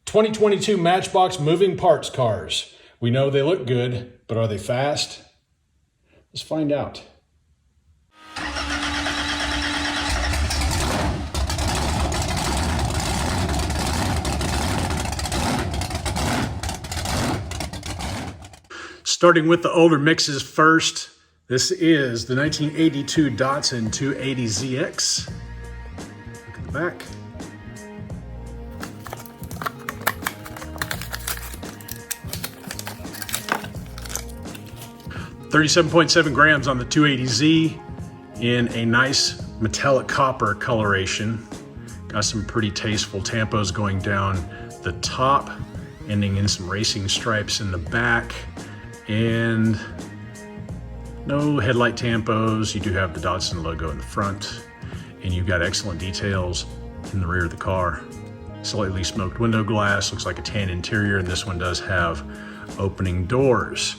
2022 Matchbox Moving Parts cars. We know they look good, but are they fast? Let's find out. Starting with the older mixes first, this is the 1982 Datsun 280ZX. Look at the back. $37.7 grams on the 280Z in a nice metallic copper coloration. Got some pretty tasteful tampos going down the top, ending in some racing stripes in the back, and no headlight tampos. You do have the Datsun logo in the front, and you've got excellent details in the rear of the car. Slightly smoked window glass, looks like a tan interior, and this one does have opening doors.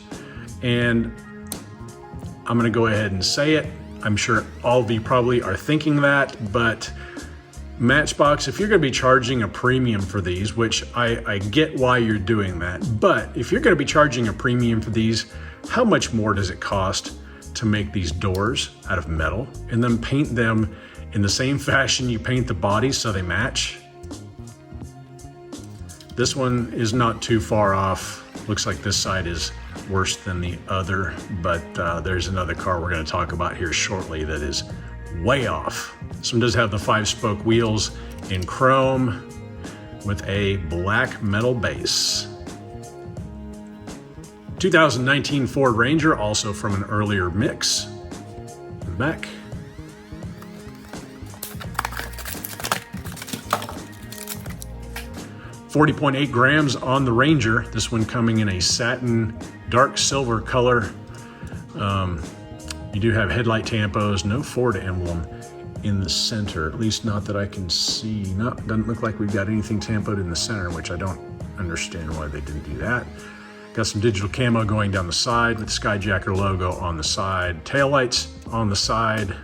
And I'm gonna go ahead and say it. I'm sure all of you probably are thinking that, but Matchbox, if you're gonna be charging a premium for these, which I get why you're doing that, but if you're gonna be charging a premium for these, how much more does it cost to make these doors out of metal and then paint them in the same fashion you paint the bodies so they match? This one is not too far off. Looks like this side is worse than the other, but there's another car we're going to talk about here shortly that is way off. This one does have the 5-spoke wheels in chrome with a black metal base. 2019 Ford Ranger, also from an earlier mix. In the back. $40.8 grams on the Ranger. This one coming in a satin dark silver color. You do have headlight tampos, no Ford emblem in the center, at least not that I can see. No, doesn't look like we've got anything tampoed in the center, which I don't understand why they didn't do that. Got some digital camo going down the side with the Skyjacker logo on the side. Taillights on the side.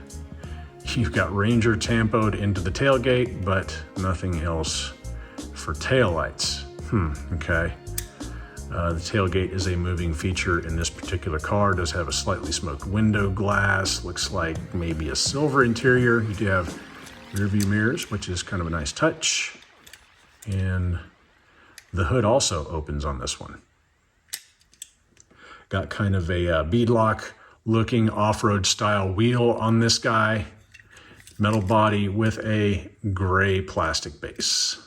You've got Ranger tampoed into the tailgate, but nothing else for taillights. Okay. The tailgate is a moving feature in this particular car. It does have a slightly smoked window glass. Looks like maybe a silver interior. You do have rear view mirrors, which is kind of a nice touch. And the hood also opens on this one. Got kind of a beadlock looking off-road style wheel on this guy. Metal body with a gray plastic base.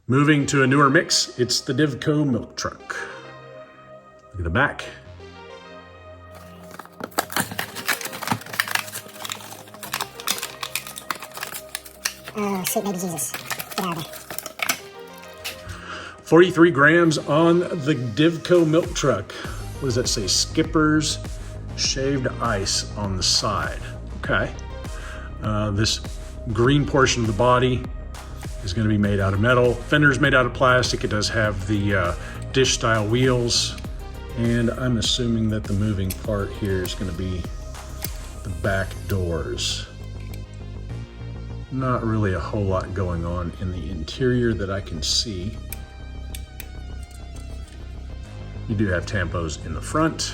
Moving to a newer mix, it's the Divco milk truck. Look at the back. Oh, sweet baby Jesus. Get out of there. 43 grams on the Divco milk truck. What does that say? Skipper's shaved ice on the side. Okay. This green portion of the body is going to be made out of metal. Fender's made out of plastic. It does have the dish style wheels. And I'm assuming that the moving part here is going to be the back doors. Not really a whole lot going on in the interior that I can see. You do have tampos in the front,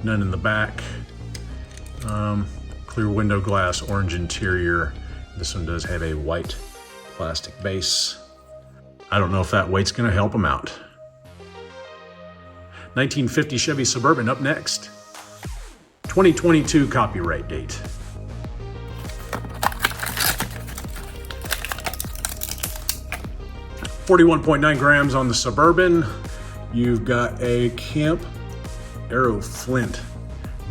none in the back. Clear window glass, orange interior. This one does have a white plastic base. I don't know if that weight's gonna help them out. 1950 Chevy Suburban up next. 2022 copyright date. $41.9 grams on the Suburban. You've got a Camp Aero Flint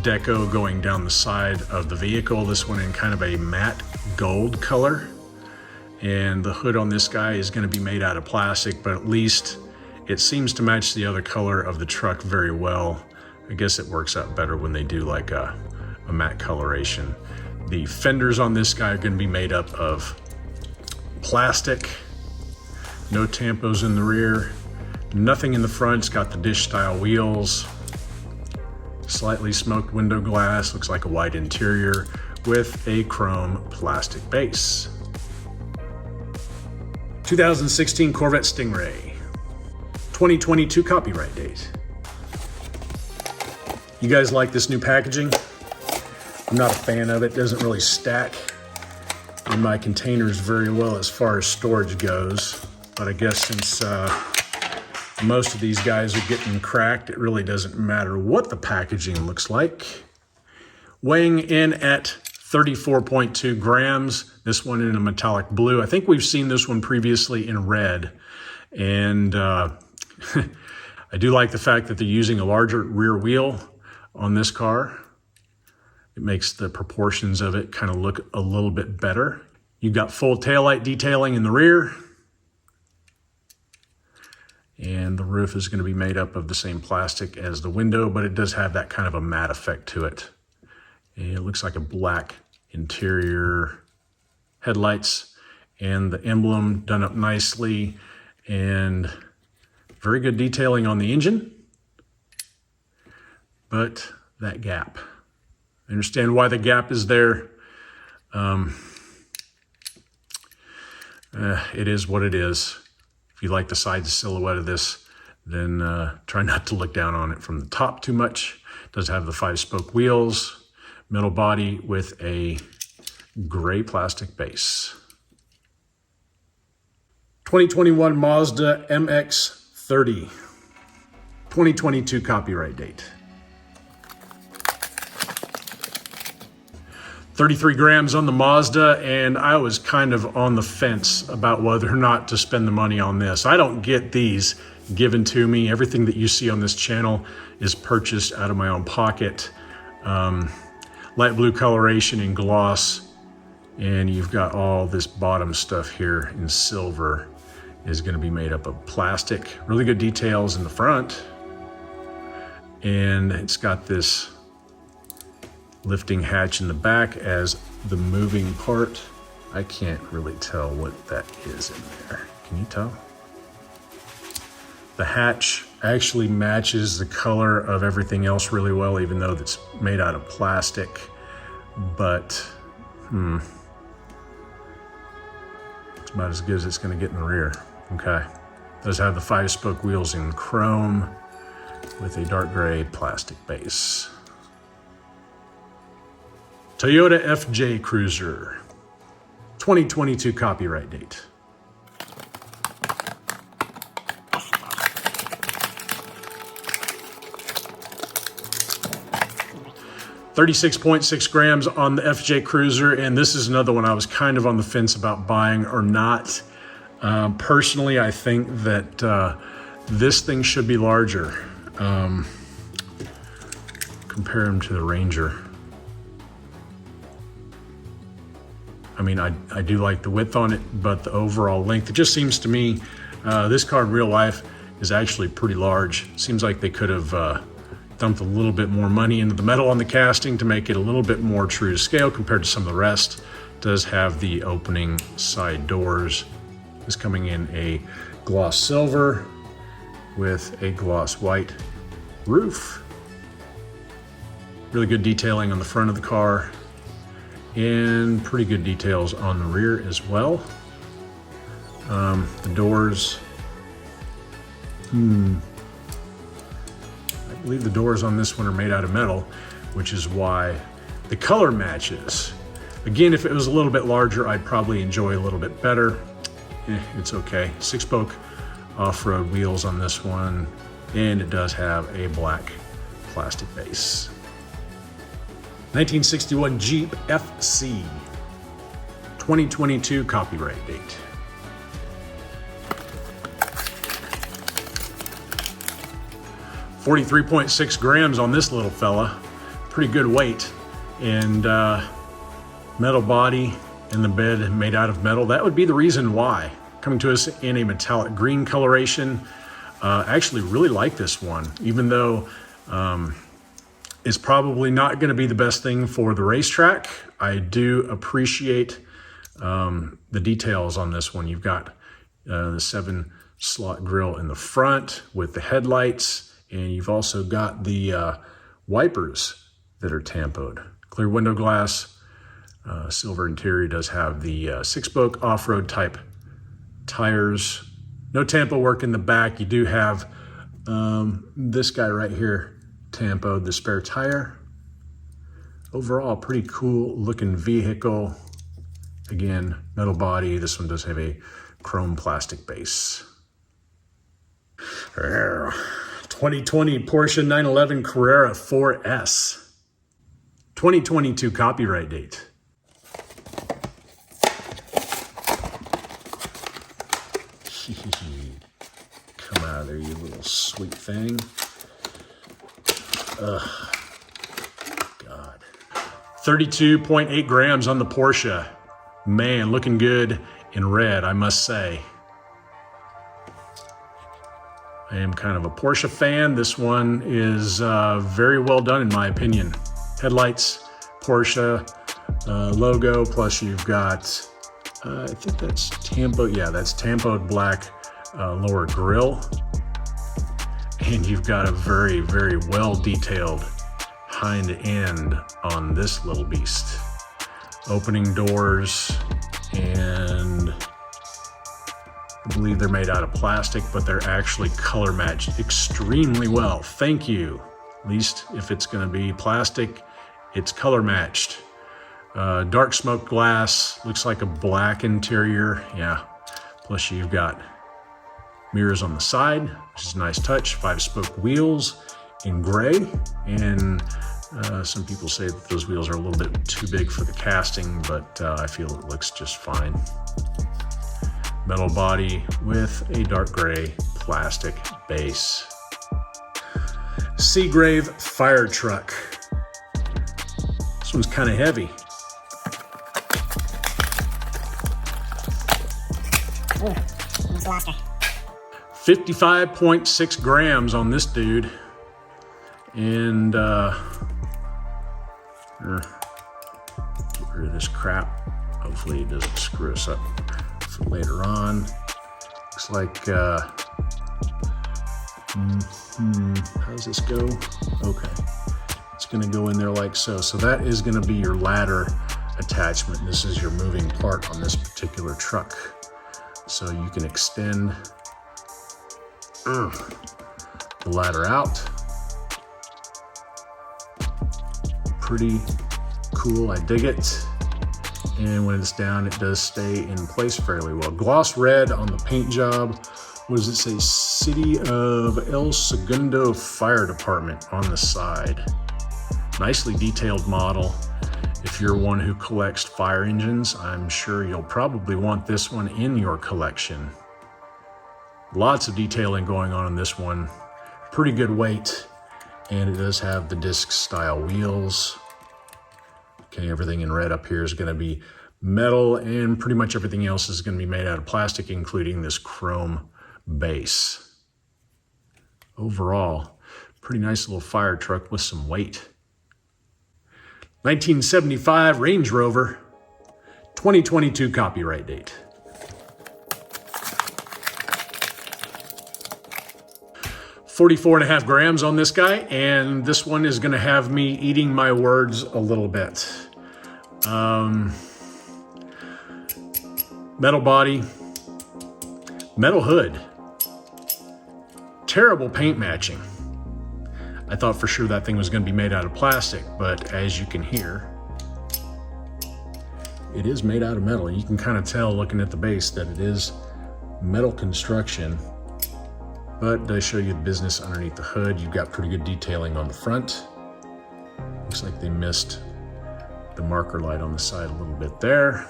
deco going down the side of the vehicle. This one in kind of a matte gold color. And the hood on this guy is going to be made out of plastic, but at least it seems to match the other color of the truck very well. I guess it works out better when they do like a matte coloration. The fenders on this guy are going to be made up of plastic. No tampos in the rear. Nothing in the front. It's got the dish style wheels. Slightly smoked window glass. Looks like a white interior with a chrome plastic base. 2016 Corvette Stingray. 2022 copyright date. You guys like this new packaging? I'm not a fan of it. It doesn't really stack in my containers very well as far as storage goes. But I guess since most of these guys are getting cracked, it really doesn't matter what the packaging looks like. Weighing in at 34.2 grams. This one in a metallic blue. I think we've seen this one previously in red. And I do like the fact that they're using a larger rear wheel on this car. It makes the proportions of it kind of look a little bit better. You've got full taillight detailing in the rear. And the roof is going to be made up of the same plastic as the window, but it does have that kind of a matte effect to it. And it looks like a black interior headlights, and the emblem done up nicely, and very good detailing on the engine. But that gap, I understand why the gap is there. It is what it is. If you like the side silhouette of this, then try not to look down on it from the top too much. It does have the 5-spoke wheels, metal body with a gray plastic base. 2021 Mazda MX30. 2022 copyright date. 33 grams on the Mazda, and I was kind of on the fence about whether or not to spend the money on this. I don't get these given to me. Everything that you see on this channel is purchased out of my own pocket. Light blue coloration in gloss, and you've got all this bottom stuff here in silver is going to be made up of plastic. Really good details in the front, and it's got this lifting hatch in the back as the moving part. I can't really tell what that is in there. Can you tell? The hatch actually matches the color of everything else really well, even though it's made out of plastic. But, it's about as good as it's gonna get in the rear. Okay. Does have the 5-spoke wheels in chrome with a dark gray plastic base. Toyota FJ Cruiser. 2022 copyright date. 36.6 grams on the FJ Cruiser, and this is another one I was kind of on the fence about buying or not. Personally, I think that this thing should be larger. Compare them to the Ranger. I mean, I do like the width on it, but the overall length, it just seems to me, this car in real life is actually pretty large. Seems like they could have dumped a little bit more money into the metal on the casting to make it a little bit more true to scale compared to some of the rest. It does have the opening side doors. It's coming in a gloss silver with a gloss white roof. Really good detailing on the front of the car, and pretty good details on the rear as well. The doors, I believe the doors on this one are made out of metal, which is why the color matches. Again, if it was a little bit larger, I'd probably enjoy a little bit better. It's okay. 6-spoke off-road wheels on this one, and it does have a black plastic base. 1961 Jeep FC. 2022 copyright date. 43.6 grams on this little fella. Pretty good weight. And metal body and the bed made out of metal. That would be the reason why. Coming to us in a metallic green coloration. I actually really like this one, even though it's probably not going to be the best thing for the racetrack. I do appreciate the details on this one. You've got the 7-slot grille in the front with the headlights, and you've also got the wipers that are tampoed. Clear window glass, silver interior. Does have the 6-spoke off-road type Tires, no tampo work in the back. You do have this guy right here tampoed, the spare tire. Overall, pretty cool looking vehicle. Again, metal body. This one does have a chrome plastic base. 2020 Porsche 911 Carrera 4S. 2022 copyright date. Come out of there, you little sweet thing. Ugh. God. 32.8 grams on the Porsche. Man, looking good in red, I must say. I am kind of a Porsche fan. This one is very well done in my opinion. Headlights, Porsche logo, plus you've got, I think that's tampo, yeah, that's tampoed black lower grille. And you've got a very, very well detailed hind end on this little beast. Opening doors, and I believe they're made out of plastic, but they're actually color matched extremely well. Thank you. At least if it's going to be plastic, it's color matched. Dark smoke glass, looks like a black interior. Yeah. Plus you've got mirrors on the side, which is a nice touch. 5-spoke wheels in gray, and some people say that those wheels are a little bit too big for the casting, but I feel it looks just fine. Metal body with a dark gray plastic base. Seagrave fire truck. This one's kind of heavy. Ooh, almost lost her. 55.6 grams on this dude. And get rid of this crap. Hopefully it doesn't screw us up for later on. Looks like, how does this go? Okay, it's gonna go in there like so. So that is gonna be your ladder attachment. This is your moving part on this particular truck. So you can extend the ladder out. Pretty cool, I dig it. And when it's down, it does stay in place fairly well. Gloss red on the paint job. What does it say? City of El Segundo Fire Department on the side. Nicely detailed model. If you're one who collects fire engines, I'm sure you'll probably want this one in your collection. Lots of detailing going on in this one. Pretty good weight. And it does have the disc style wheels. Okay, everything in red up here is going to be metal, and pretty much everything else is going to be made out of plastic, including this chrome base. Overall, pretty nice little fire truck with some weight. 1975 Range Rover, 2022 copyright date. $44.5 grams on this guy, and this one is gonna have me eating my words a little bit. Metal body, metal hood, terrible paint matching. I thought for sure that thing was gonna be made out of plastic, but as you can hear, it is made out of metal. You can kind of tell looking at the base that it is metal construction. But it does show you the business underneath the hood. You've got pretty good detailing on the front. Looks like they missed the marker light on the side a little bit there.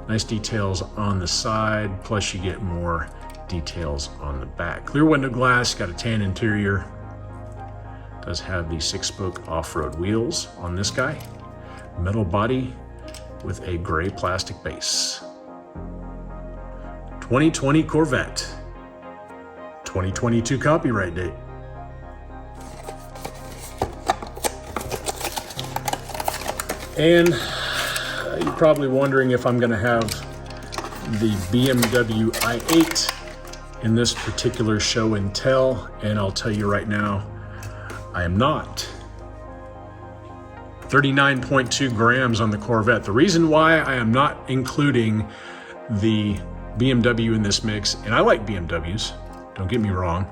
Nice details on the side, plus you get more details on the back. Clear window glass, got a tan interior. Does have the 6-spoke off-road wheels on this guy. Metal body with a gray plastic base. 2020 Corvette. 2022 copyright date. And you're probably wondering if I'm going to have the BMW i8 in this particular show and tell, and I'll tell you right now, I am not. 39.2 grams on the Corvette. The reason why I am not including the BMW in this mix, and I like BMWs, don't get me wrong.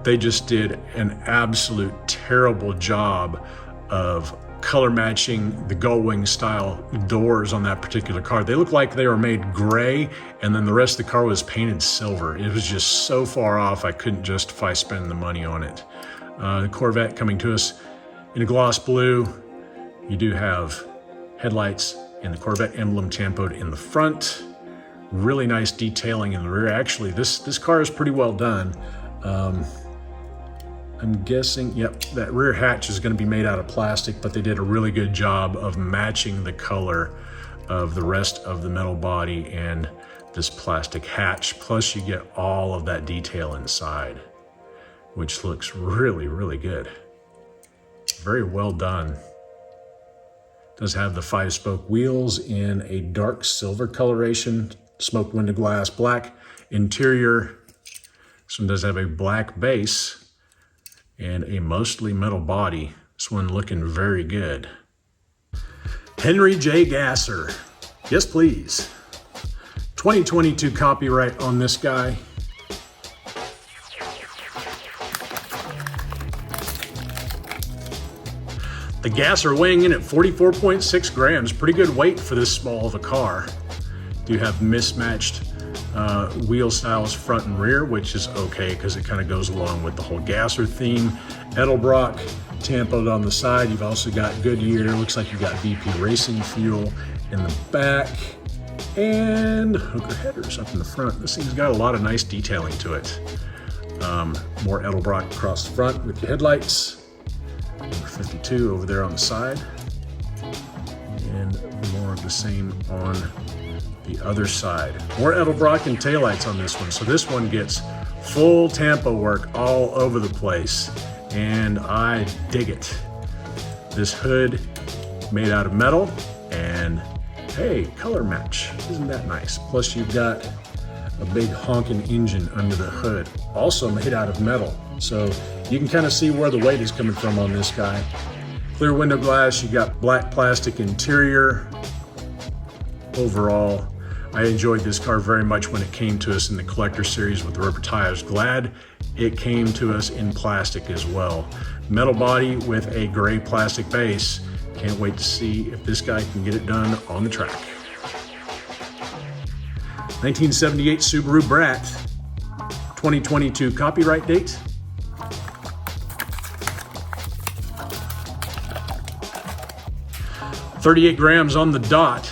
They just did an absolute terrible job of color matching the gull-wing style doors on that particular car. They look like they were made gray, and then the rest of the car was painted silver. It was just so far off, I couldn't justify spending the money on it. The Corvette coming to us in a gloss blue. You do have headlights and the Corvette emblem tampoed in the front. Really nice detailing in the rear. Actually, this car is pretty well done. I'm guessing, yep, that rear hatch is going to be made out of plastic, but they did a really good job of matching the color of the rest of the metal body and this plastic hatch. Plus you get all of that detail inside, which looks really, really good. Very well done. Does have the 5-spoke wheels in a dark silver coloration, smoked window glass, black interior. This one does have a black base and a mostly metal body. This one looking very good. Henry J. Gasser. Yes, please. 2022 copyright on this guy. The Gasser weighing in at 44.6 grams. Pretty good weight for this small of a car. Do have mismatched wheel styles front and rear, which is okay because it kind of goes along with the whole Gasser theme. Edelbrock tampoed on the side. You've also got Goodyear. Looks like you got VP Racing fuel in the back, and hooker headers up in the front. This thing's got a lot of nice detailing to it. More Edelbrock across the front with the headlights. Number 52 over there on the side, and more of the same on the other side. More Edelbrock and taillights on this one. So this one gets full tampo work all over the place, and I dig it. This hood made out of metal, and hey, color match. Isn't that nice? Plus you've got a big honking engine under the hood, also made out of metal. So you can kind of see where the weight is coming from on this guy. Clear window glass, you got black plastic interior. Overall, I enjoyed this car very much when it came to us in the collector series with the rubber tires. Glad it came to us in plastic as well. Metal body with a gray plastic base. Can't wait to see if this guy can get it done on the track. 1978 Subaru Brat. 2022 copyright date. .38 grams on the dot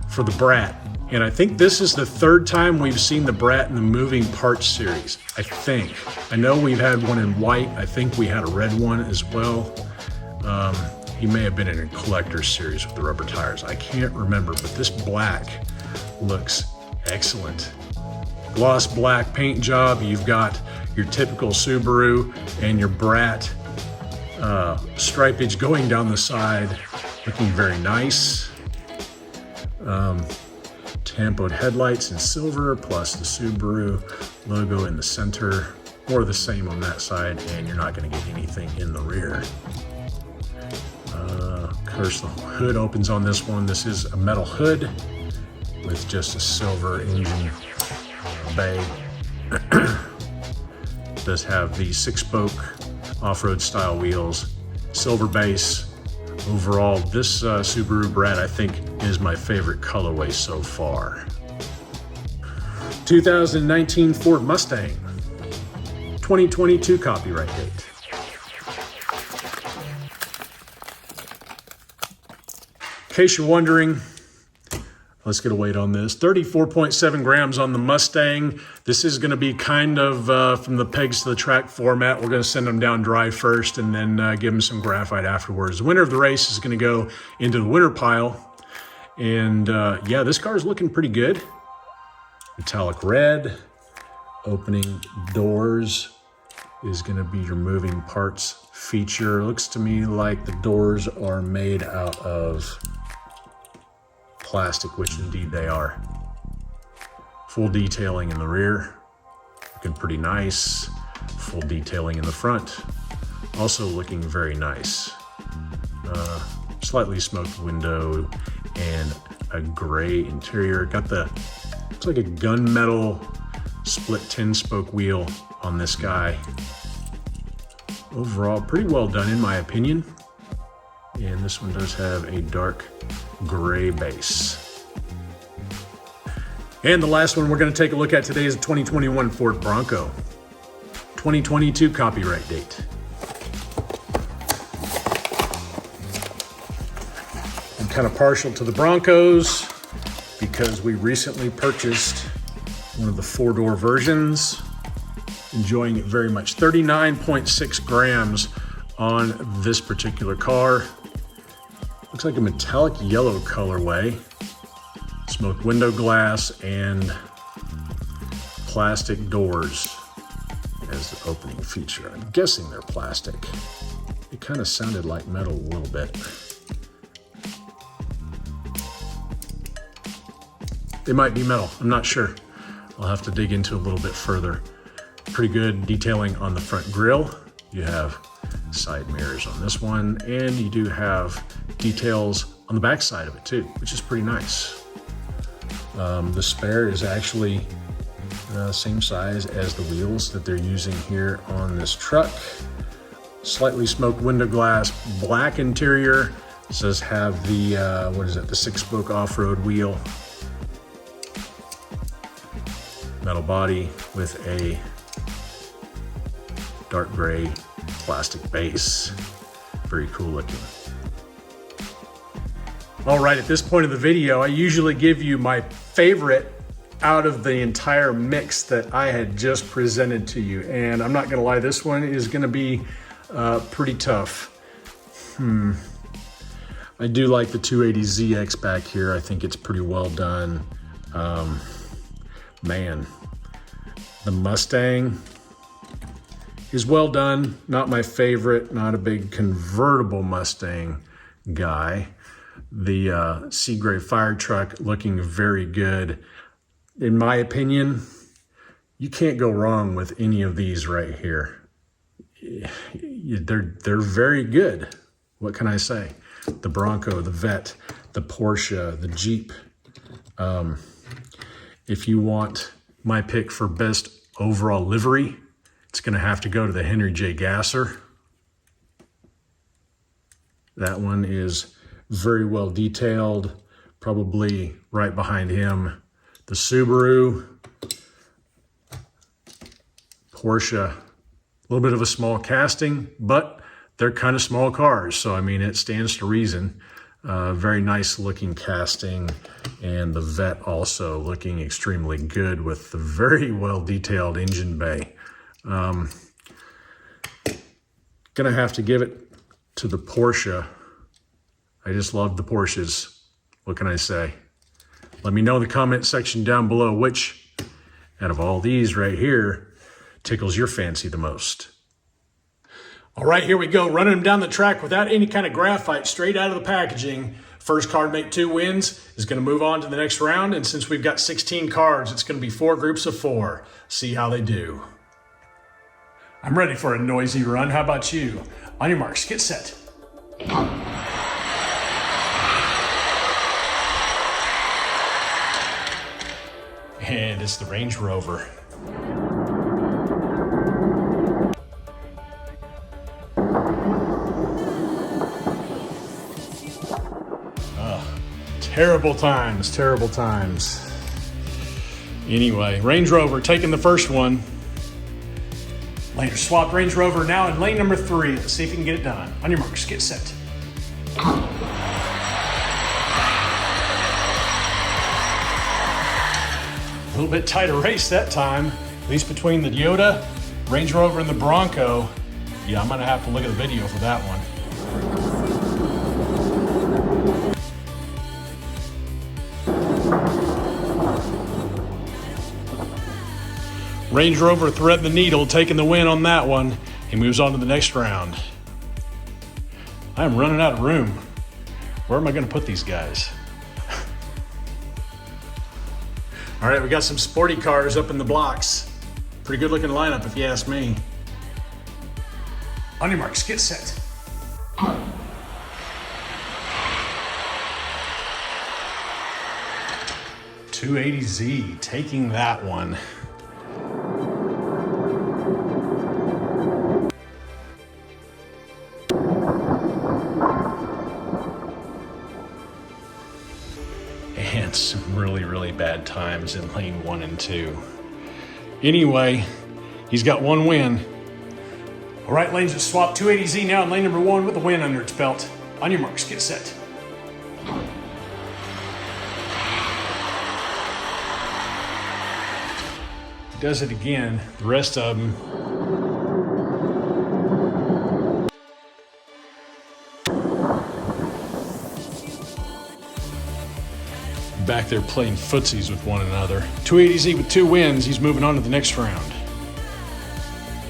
for the Brat. And I think this is the third time we've seen the Brat in the Moving Parts series, I think. I know we've had one in white. I think we had a red one as well. He may have been in a collector's series with the rubber tires. I can't remember, but this black looks excellent. Gloss black paint job. You've got your typical Subaru and your Brat stripage going down the side, looking very nice. Tampoed headlights in silver, plus the Subaru logo in the center. More of the same on that side, and you're not going to get anything in the rear. Of course, the hood opens on this one. This is a metal hood with just a silver engine bay. Does have the 6-spoke off-road style wheels, silver base. Overall, this Subaru Brat, I think, is my favorite colorway so far. 2019 Ford Mustang. 2022 copyright date. In case you're wondering, let's get a weight on this. 34.7 grams on the Mustang. This is going to be kind of from the pegs to the track format. We're going to send them down dry first and then give them some graphite afterwards. The winner of the race is going to go into the winner pile. And yeah, this car is looking pretty good. Metallic red. Opening doors is going to be your moving parts feature. Looks to me like the doors are made out of plastic, which indeed they are. Full detailing in the rear, looking pretty nice. Full detailing in the front, also looking very nice. Slightly smoked window and a gray interior. Got the Looks like a gunmetal split 10-spoke wheel on this guy. Overall, pretty well done in my opinion. And this one does have a dark gray base. And the last one we're going to take a look at today is a 2021 Ford Bronco. 2022 copyright date. I'm kind of partial to the Broncos because we recently purchased one of the 4-door versions. Enjoying it very much. 39.6 grams on this particular car. Looks like a metallic yellow colorway. Smoked window glass and plastic doors as the opening feature. I'm guessing they're plastic. It kind of sounded like metal a little bit. They might be metal, I'm not sure. I'll have to dig into a little bit further. Pretty good detailing on the front grille. You have side mirrors on this one, and you do have details on the back side of it too, which is pretty nice. The spare is actually same size as the wheels that they're using here on this truck. Slightly smoked window glass, black interior. It says have the, what is it, the 6-spoke off-road wheel. Metal body with a dark gray plastic base. Very cool looking. All right, at this point of the video, I usually give you my favorite out of the entire mix that I had just presented to you. And I'm not gonna lie, this one is gonna be pretty tough. I do like the 280ZX back here. I think it's pretty well done. Man, the Mustang is well done. Not my favorite, not a big convertible Mustang guy. The Seagrave fire truck looking very good. In my opinion, you can't go wrong with any of these right here. They're very good. What can I say? The Bronco, the Vette, the Porsche, the Jeep. If you want my pick for best overall livery, it's gonna have to go to the Henry J. Gasser. That one is very well detailed. Probably right behind him, the Subaru, Porsche. A little bit of a small casting, but they're kind of small cars. So, I mean, it stands to reason. Very nice looking casting, and the Vette also looking extremely good with the very well detailed engine bay. Gonna have to give it to the Porsche. I just love the Porsches. What can I say? Let me know in the comment section down below which out of all these right here tickles your fancy the most. All right, here we go, running them down the track without any kind of graphite, straight out of the packaging. First car to make 2 wins is gonna move on to the next round, and since we've got 16 cards, it's gonna be 4 groups of 4. See how they do. I'm ready for a noisy run. How about you? On your marks, get set. And it's the Range Rover. Terrible times, terrible times. Anyway, Range Rover taking the first one. Later swapped Range Rover now in lane number 3. Let's see if you can get it done. On your marks, get set. A little bit tighter race that time, at least between the Toyota, Range Rover, and the Bronco. Yeah, I'm gonna have to look at the video for that one. Range Rover threading the needle, taking the win on that one. He moves on to the next round. I'm running out of room. Where am I gonna put these guys? All right, we got some sporty cars up in the blocks. Pretty good looking lineup if you ask me. On your marks, get set. 280Z taking that one. And some really bad times in lane 1 and 2. Anyway, he's got one win. All right, lanes are swapped. 280Z now in lane number 1 with a win under its belt. On your marks, get set. Does it again. The rest of them. Back there playing footsies with one another. 280Z with 2 wins. He's moving on to the next round.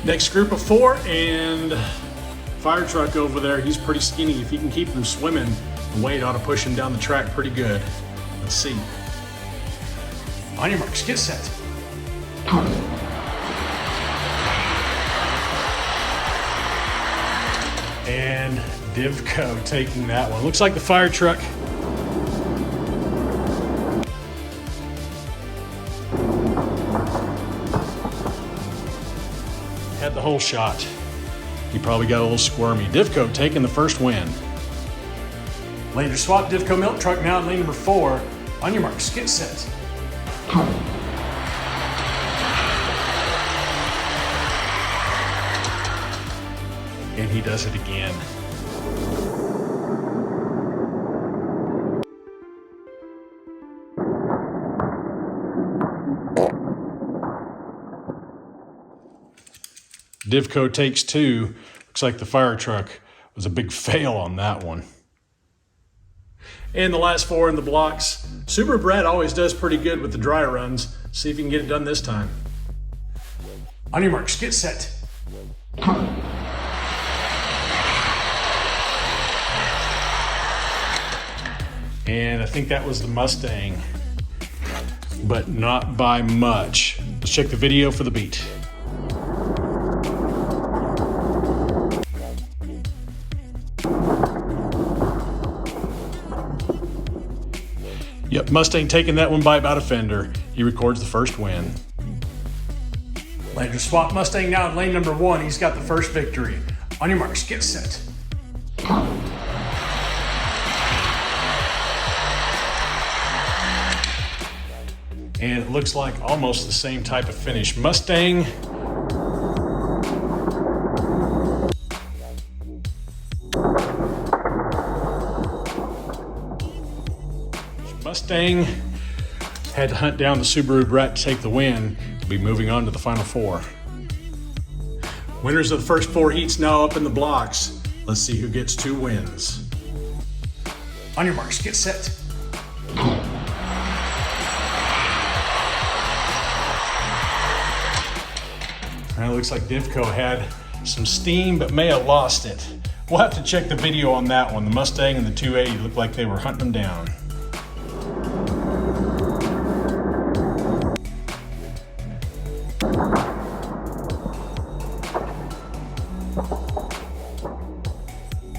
Next group of 4, and fire truck over there. He's pretty skinny. If he can keep him swimming, the weight ought to push him down the track pretty good. Let's see. On your marks, get set. And Divco taking that one. Looks like the fire truck had the whole shot. He probably got a little squirmy. Divco taking the first win. Later swap Divco milk truck now in lane number 4. On your marks, get set. And he does it again. Divco takes 2. Looks like the fire truck was a big fail on that one. And the last 4 in the blocks. Subaru Brat always does pretty good with the dry runs. See if you can get it done this time. On your marks, get set. And I think that was the Mustang, but not by much. Let's check the video for the beat. Yep, Mustang taking that one by about a fender. He records the first win. Later swap Mustang now in lane number 1. He's got the first victory. On your marks, get set. And it looks like almost the same type of finish. Mustang. Mustang had to hunt down the Subaru Brat to take the win. We'll be moving on to the final 4. Winners of the first 4 heats now up in the blocks. Let's see who gets 2 wins. On your marks, get set. And it looks like Divco had some steam, but may have lost it. We'll have to check the video on that one. The Mustang and the 280 looked like they were hunting them down.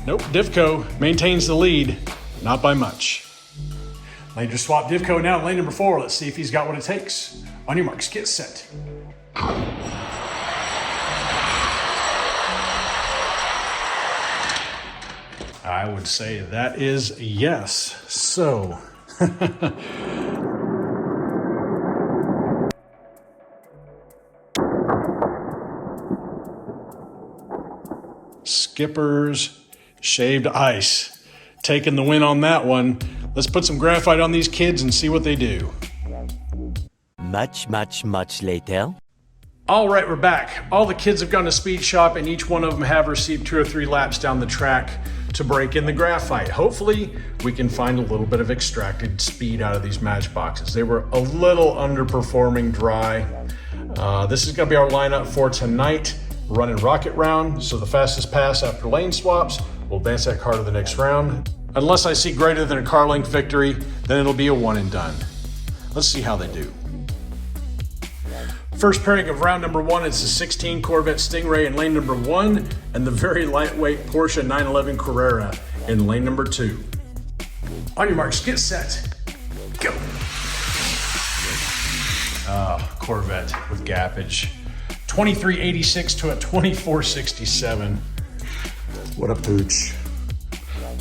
Nope, Divco maintains the lead, not by much. Later swap Divco now in lane number 4. Let's see if he's got what it takes. On your marks, get set. I would say that is a yes. So, Skipper's Shaved Ice taking the win on that one. Let's put some graphite on these kids and see what they do. Much later. All right, we're back. All the kids have gone to speed shop and each one of them have received 2 or 3 laps down the track to break in the graphite. Hopefully we can find a little bit of extracted speed out of these Matchboxes. They were a little underperforming dry. This is gonna be our lineup for tonight. We're running rocket round, so the fastest pass after lane swaps, we'll advance that car to the next round. Unless I see greater than a car length victory, then it'll be a one and done. Let's see how they do. First pairing of round number 1 is the 16 Corvette Stingray in lane number 1 and the very lightweight Porsche 911 Carrera in lane number 2. On your marks, get set, go. Corvette with gappage. 2386 to a 2467. What a pooch.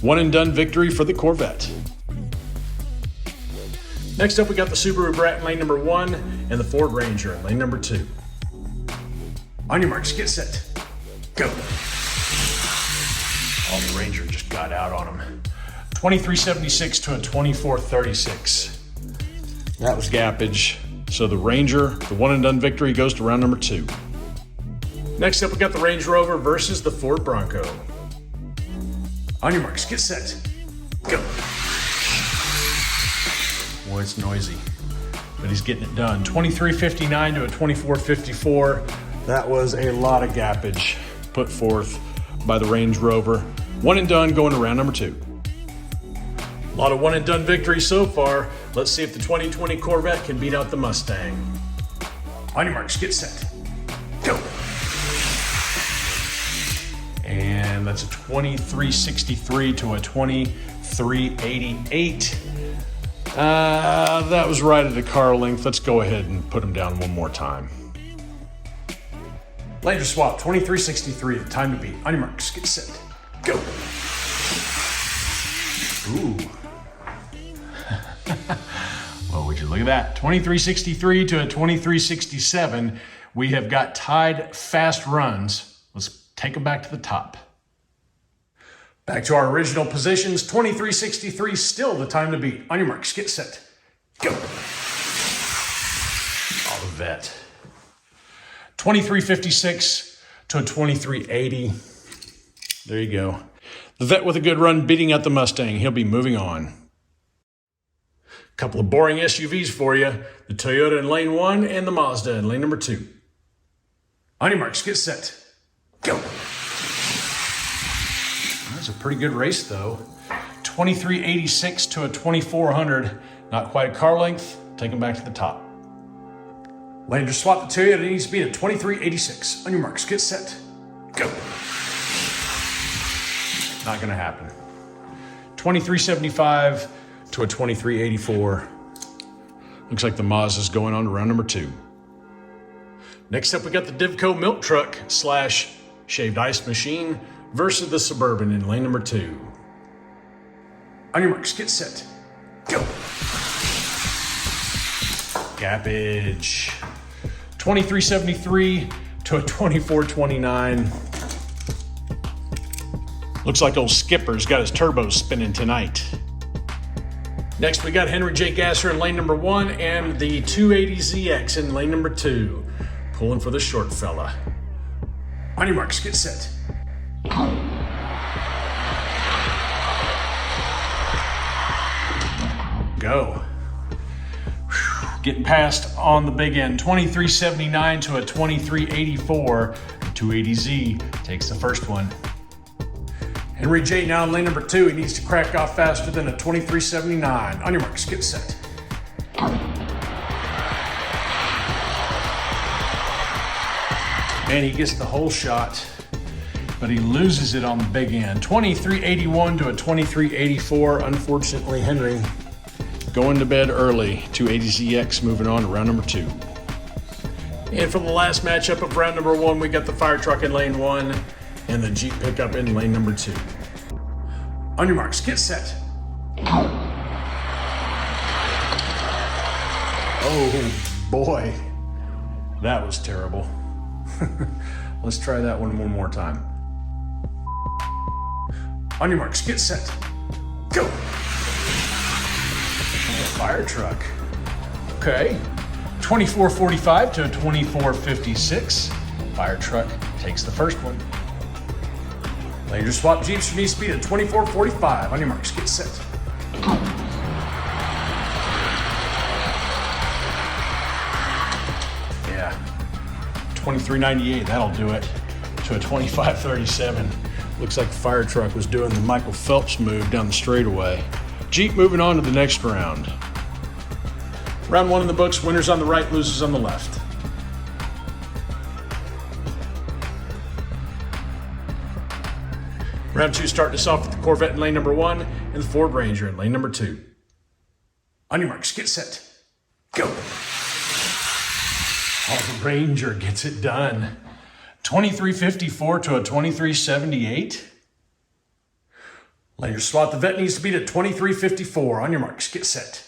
One and done victory for the Corvette. Next up, we got the Subaru Brat in lane number 1 and the Ford Ranger in lane number 2. On your marks, get set, go. Oh, the Ranger just got out on him. 2376 to a 2436. That was gappage. So the Ranger, the one and done victory, goes to round number 2. Next up, we got the Range Rover versus the Ford Bronco. On your marks, get set, go. Boy, it's noisy, but he's getting it done. 2359 to a 2454. That was a lot of gappage put forth by the Range Rover. One and done going to round number 2. A lot of one and done victories so far. Let's see if the 2020 Corvette can beat out the Mustang. On your marks, get set, go. And that's a 2363 to a 2388. That was right at a car length. Let's go ahead and put them down one more time. Lander swap, 2363, the time to beat. On your marks, get set, go. Ooh. Well, would you look at that? 2363 to a 2367. We have got tied fast runs. Let's take them back to the top. Back to our original positions. 2363, still the time to beat. On your marks, get set, go. Oh, the vet. 2356 to a 2380. There you go. The vet with a good run beating out the Mustang. He'll be moving on. A couple of boring SUVs for you. The Toyota in lane 1 and the Mazda in lane number 2. On your marks, get set, go. That's a pretty good race though. 2386 to a 2400. Not quite a car length. Take them back to the top. Lander swap the Toyota needs to be at 2386. On your marks, get set, go. Not gonna happen. 2375 to a 2384. Looks like the Mazda's going on to round number 2. Next up, we got the Divco milk truck / shaved ice machine versus the Suburban in lane number 2. On your marks, get set, go. Gappage. 2373 to a 2429. Looks like old Skipper's got his turbos spinning tonight. Next, we got Henry J. Gasser in lane number 1 and the 280ZX in lane number 2. Pulling for the short fella. On your marks, get set, go. Whew. Getting past on the big end. 2379 to a 2384. The 280Z takes the first one. Henry J now in lane number 2. He needs to crack off faster than a 2379. On your marks, get set, and he gets the whole shot, but he loses it on the big end. 2381 to a 2384. Unfortunately, Henry going to bed early. 280ZX moving on to round number 2. And for the last matchup of round number 1, we got the fire truck in lane 1 and the Jeep pickup in lane number 2. On your marks, get set. Oh boy, that was terrible. Let's try that one more time. On your marks, get set, go. Fire truck. Okay. 2445 to a 2456. Fire truck takes the first one. Later swap Jeeps for knee speed at 2445. On your marks, get set. Yeah. 2398, that'll do it. To a 2537. Looks like the fire truck was doing the Michael Phelps move down the straightaway. Jeep moving on to the next round. Round 1 in the books, winners on the right, losers on the left. Round 2 starting us off with the Corvette in lane number 1 and the Ford Ranger in lane number 2. On your marks, get set, go. Oh, the Ranger gets it done. 2354 to a 2378. Later swap, the vet needs to beat at 2354. On your marks, get set,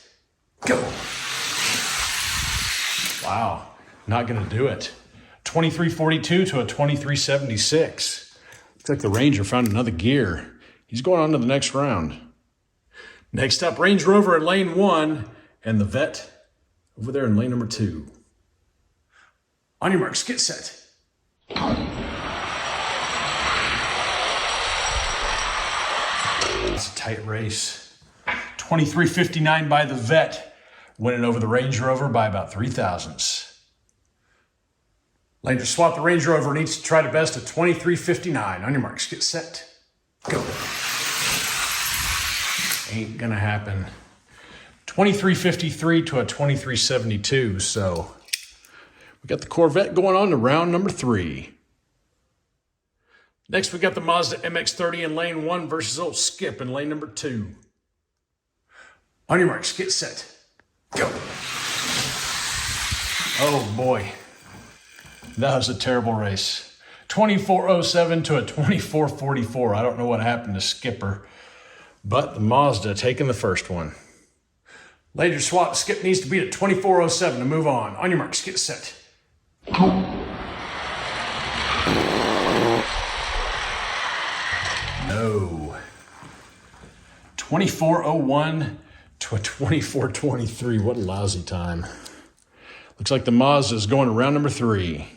go. Wow, not gonna do it. 2342 to a 2376. Looks like the Ranger found another gear. He's going on to the next round. Next up, Range Rover in lane 1 and the vet over there in lane number 2. On your marks, get set. It's a tight race. 2359 by the vet, winning over the Range Rover by about 3 thousandths. Lane to swap, the Range Rover needs to try to best at 2359. On your marks, get set, go. Ain't gonna happen. 2353 to a 2372, so we got the Corvette going on to round number 3. Next, we got the Mazda MX30 in lane 1 versus old Skip in lane number 2. On your marks, get set, go. Oh boy, that was a terrible race. 2407 to a 2444. I don't know what happened to Skipper, but the Mazda taking the first one. Later swap, Skip needs to beat at 2407 to move on. On your marks, get set, no. 2401 to a 2423. What a lousy time. Looks like the Mazda is going to round number 3.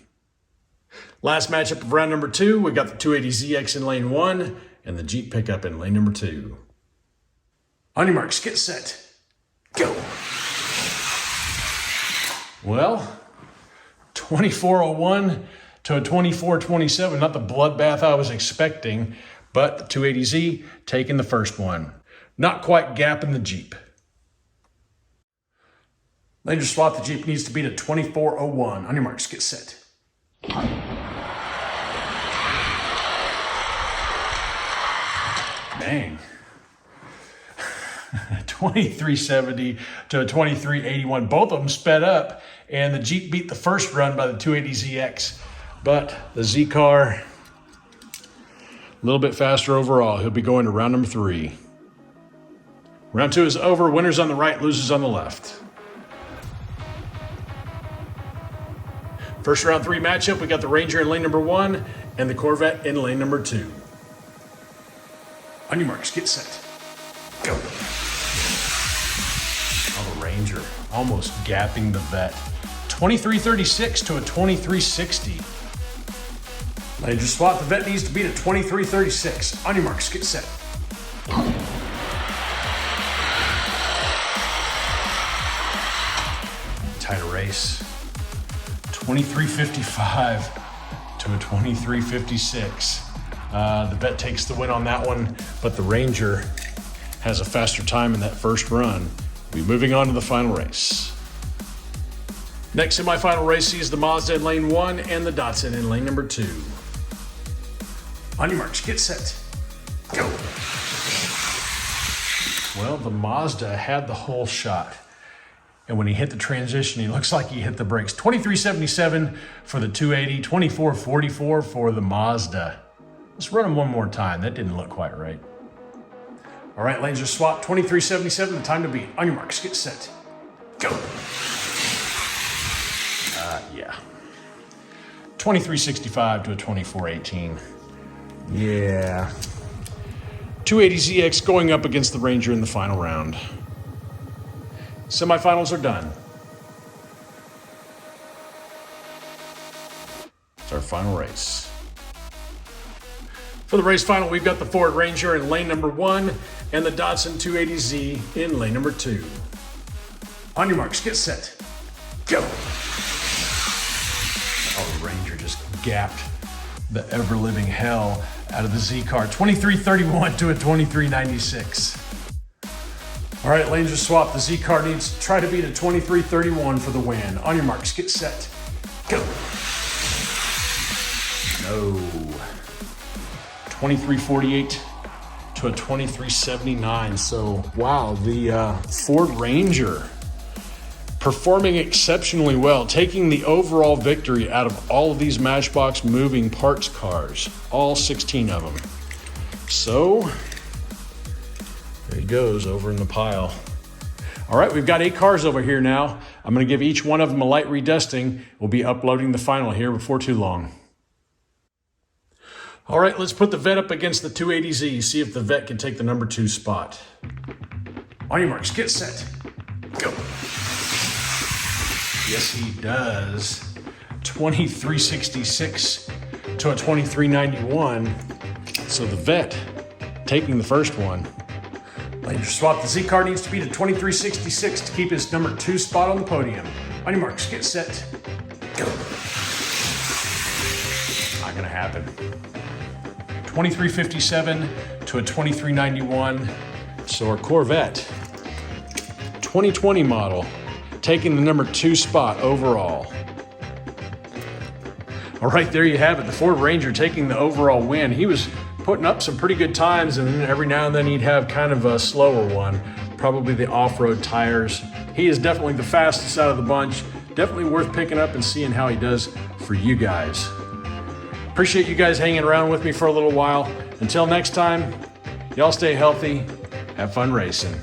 Last matchup of round number 2, we got the 280ZX in lane 1 and the Jeep pickup in lane number 2. On your marks, get set, go. Well, 2401 to a 2427. Not the bloodbath I was expecting, but the 280Z taking the first one. Not quite gapping the Jeep. Later swap, the Jeep needs to beat at 2401. On your marks, get set. Dang. 2370 to a 2381. Both of them sped up, and the Jeep beat the first run by the 280ZX. But the Z car, a little bit faster overall. He'll be going to round number 3. Round 2 is over. Winners on the right, losers on the left. First round 3 matchup, we got the Ranger in lane number 1 and the Corvette in lane number 2. On your marks, get set, go. Oh, the Ranger almost gapping the vet. 2336 to a 2360. Later swap, the vet needs to beat a 2336. On your marks, get set. Tighter race. 2355 to a 2356. The vet takes the win on that one, but the Ranger has a faster time in that first run. We'll be moving on to the final race. Next semi-final race sees the Mazda in lane 1 and the Datsun in lane number 2. On your marks, get set, go. Well, the Mazda had the whole shot. And when he hit the transition, he looks like he hit the brakes. 2377 for the 280, 2444 for the Mazda. Let's run them one more time. That didn't look quite right. All right, lanes are swapped. 2377, the time to beat. On your marks, get set, go. Yeah. 2365 to a 2418. Yeah. 280ZX going up against the Ranger in the final round. Semifinals are done. It's our final race. For the race final, we've got the Ford Ranger in lane number 1 and the Datsun 280Z in lane number 2. On your marks, get set, go. Oh, the Ranger just gapped the ever-living hell out of the Z car. 2331 to a 2396. All right, lanes are swapped. The Z car needs to try to beat a 2331 for the win. On your marks, get set, go. No. 2348 to a 2379. So, wow, the Ford Ranger performing exceptionally well, taking the overall victory out of all of these Matchbox Moving Parts cars, all 16 of them. So, there he goes over in the pile. All right, we've got 8 cars over here now. I'm gonna give each one of them a light redusting. We'll be uploading the final here before too long. All right, let's put the Vet up against the 280Z, see if the Vet can take the number 2 spot. On your marks, get set, go. Yes, he does. 2366 to a 2391. So the Vet taking the first one. Laser swap, the Z car needs to be to 2366 to keep his number 2 spot on the podium. On your marks, get set, go. Not gonna happen. 2357 to a 2391. So our Corvette 2020 model taking the number 2 spot overall. All right, there you have it. The Ford Ranger taking the overall win. He was putting up some pretty good times, and then every now and then he'd have kind of a slower one, probably the off-road tires. He is definitely the fastest out of the bunch. Definitely worth picking up and seeing how he does for you guys. Appreciate you guys hanging around with me for a little while. Until next time, y'all stay healthy, have fun racing.